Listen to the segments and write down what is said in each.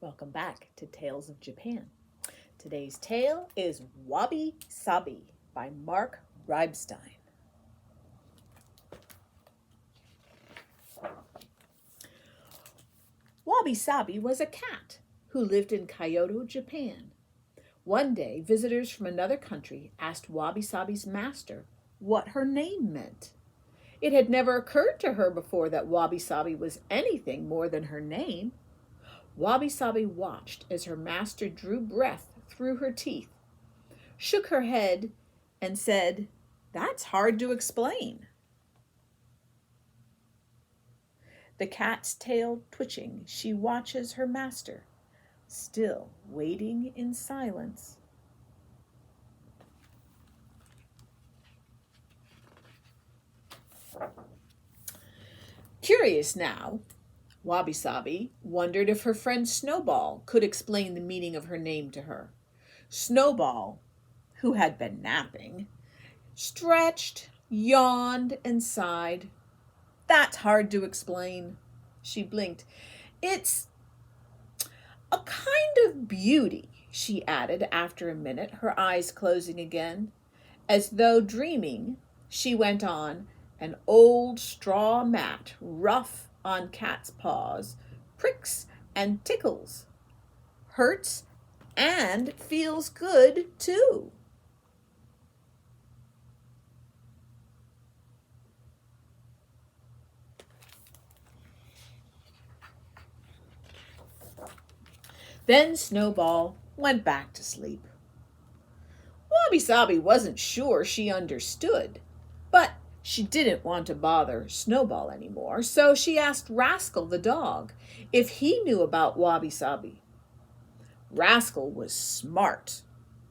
Welcome back to Tales of Japan. Today's tale is Wabi Sabi by Mark Reibstein. Wabi Sabi was a cat who lived in Kyoto, Japan. One day, visitors from another country asked Wabi Sabi's master what her name meant. It had never occurred to her before that Wabi Sabi was anything more than her name. Wabi Sabi watched as her master drew breath through her teeth, shook her head, and said, "That's hard to explain." The cat's tail twitching, she watches her master, still waiting in silence. Curious now, Wabi Sabi wondered if her friend Snowball could explain the meaning of her name to her. Snowball, who had been napping, stretched, yawned, and sighed. "That's hard to explain," she blinked. "It's a kind of beauty," she added after a minute, her eyes closing again. As though dreaming, she went on, "An old straw mat, rough on cat's paws, pricks and tickles, hurts and feels good too." Then Snowball went back to sleep. Wabi Sabi wasn't sure she understood, but she didn't want to bother Snowball anymore, so she asked Rascal the dog if he knew about Wabi Sabi. Rascal was smart,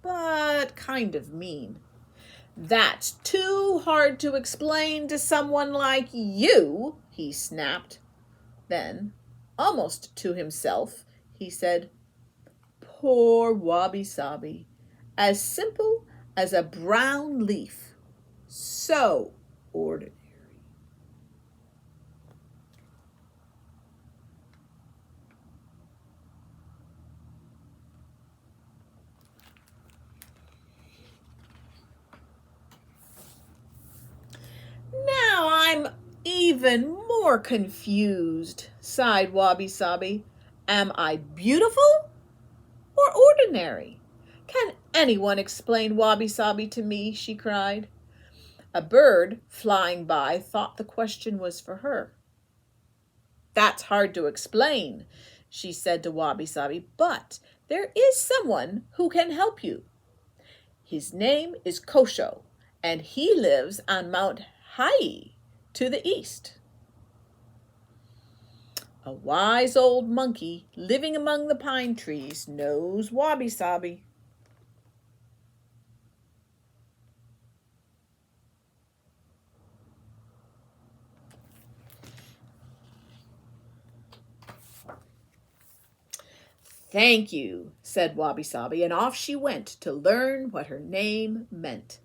but kind of mean. "That's too hard to explain to someone like you," he snapped. Then, almost to himself, he said, "Poor Wabi Sabi, as simple as a brown leaf, so ordinary." "Now I'm even more confused," sighed Wabi Sabi. "Am I beautiful or ordinary? Can anyone explain Wabi Sabi to me?" she cried. A bird flying by thought the question was for her. "That's hard to explain," she said to Wabi Sabi, "but there is someone who can help you. His name is Kosho, and he lives on Mount Hai to the east. A wise old monkey living among the pine trees knows Wabi Sabi." "Thank you," said Wabi Sabi, and off she went to learn what her name meant.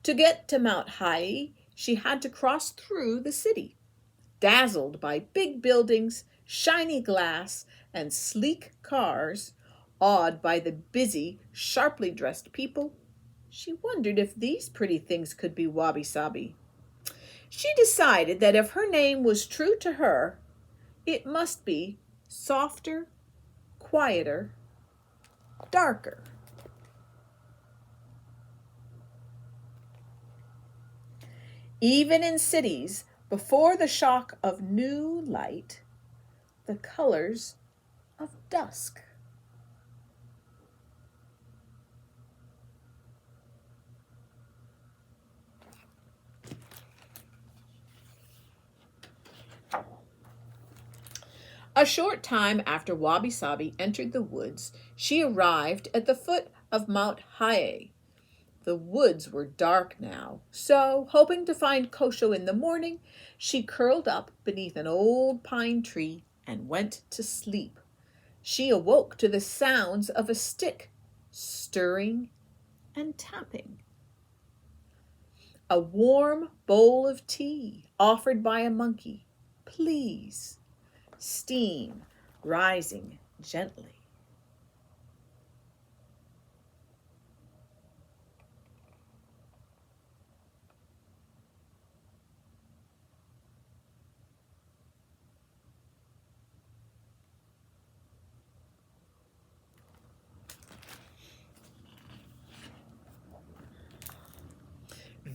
To get to Mount Hai, she had to cross through the city. Dazzled by big buildings, shiny glass, and sleek cars, awed by the busy, sharply dressed people, she wondered if these pretty things could be Wabi Sabi. She decided that if her name was true to her, it must be softer, quieter, darker. Even in cities, before the shock of new light, the colors of dusk. A short time after Wabi Sabi entered the woods, she arrived at the foot of Mount Hiei. The woods were dark now, so, hoping to find Kosho in the morning, she curled up beneath an old pine tree and went to sleep. She awoke to the sounds of a stick stirring and tapping. A warm bowl of tea offered by a monkey, please. Steam rising gently.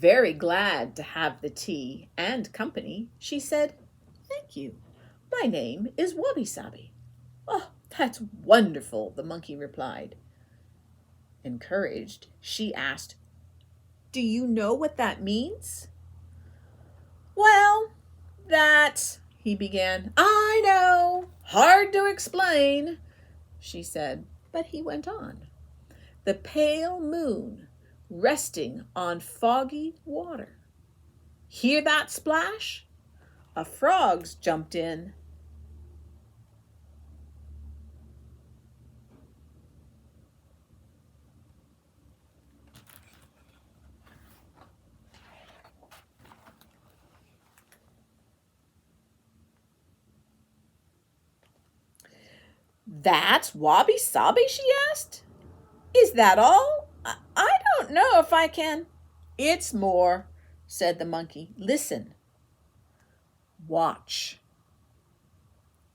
Very glad to have the tea and company, she said, "Thank you. My name is Wabi Sabi." "Oh, that's wonderful," the monkey replied. Encouraged, she asked, "Do you know what that means?" "Well, that's," he began. "I know. Hard to explain," she said, but he went on. "The pale moon resting on foggy water. Hear that splash? A frog's jumped in." "That's Wabi Sabi?" she asked. "Is that all? I don't know if I can." "It's more," said the monkey. "Listen, watch,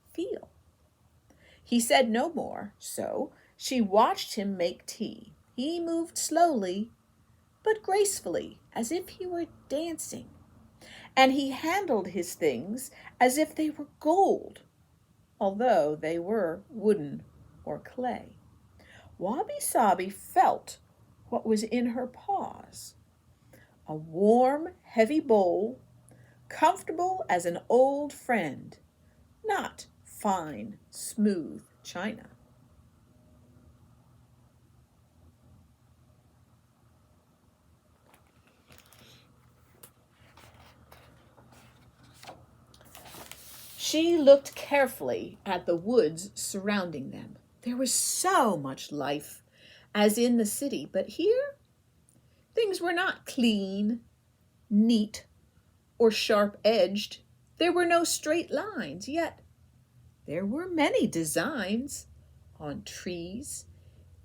feel." He said no more, so she watched him make tea. He moved slowly, but gracefully, as if he were dancing, and he handled his things as if they were gold, although they were wooden or clay. Wabi Sabi felt what was in her paws. A warm, heavy bowl, comfortable as an old friend, not fine, smooth china. She looked carefully at the woods surrounding them. There was so much life, as in the city, but here things were not clean, neat, or sharp-edged. There were no straight lines, yet there were many designs on trees,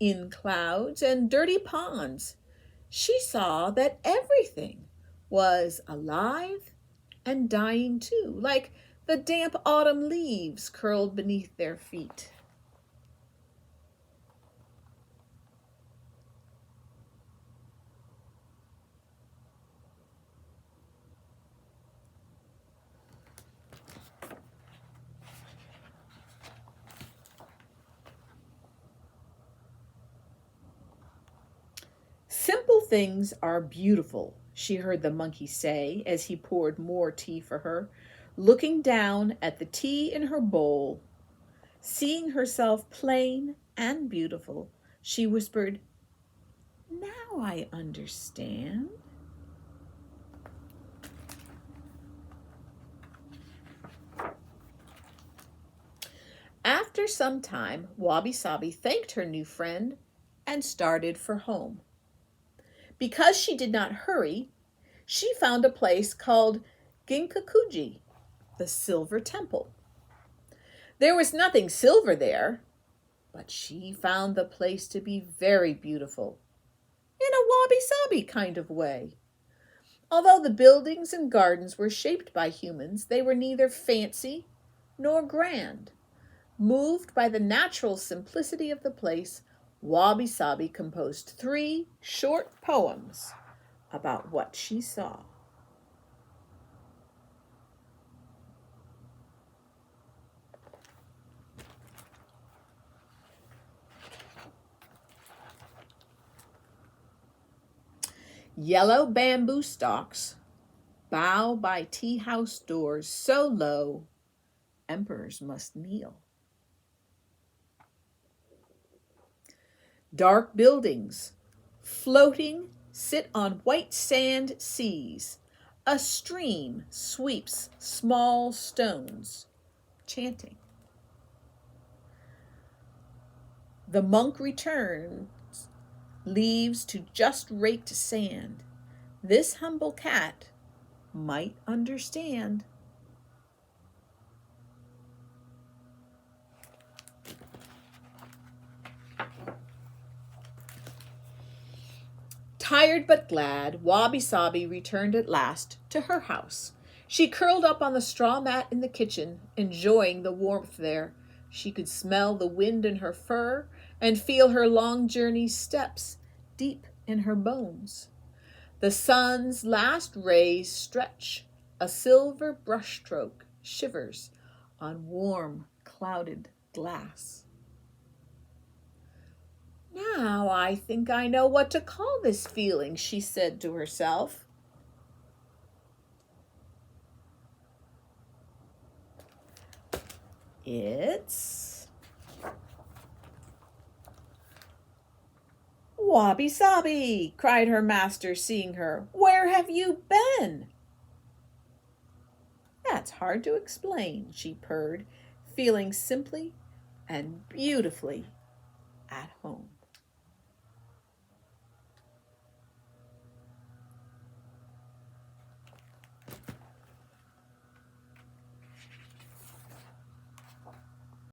in clouds, and dirty ponds. She saw that everything was alive and dying too, like the damp autumn leaves curled beneath their feet. "Simple things are beautiful," she heard the monkey say as he poured more tea for her. Looking down at the tea in her bowl, seeing herself plain and beautiful, she whispered, "Now I understand." After some time, Wabi Sabi thanked her new friend and started for home. Because she did not hurry, she found a place called Ginkakuji, the Silver Temple. There was nothing silver there, but she found the place to be very beautiful, in a wabi-sabi kind of way. Although the buildings and gardens were shaped by humans, they were neither fancy nor grand. Moved by the natural simplicity of the place, Wabi Sabi composed 3 short poems about what she saw. Yellow bamboo stalks bow by tea house doors so low, emperors must kneel. Dark buildings, floating, sit on white sand seas. A stream sweeps small stones, chanting. The monk returns, leaves to just raked sand. This humble cat might understand. Tired but glad, Wabi Sabi returned at last to her house. She curled up on the straw mat in the kitchen, enjoying the warmth there. She could smell the wind in her fur and feel her long journey's steps deep in her bones. The sun's last rays stretch, a silver brushstroke shivers on warm, clouded glass. Now I think I know what to call this feeling, she said to herself. It's Wabi Sabi, cried her master, seeing her. Where have you been? That's hard to explain, she purred, feeling simply and beautifully at home.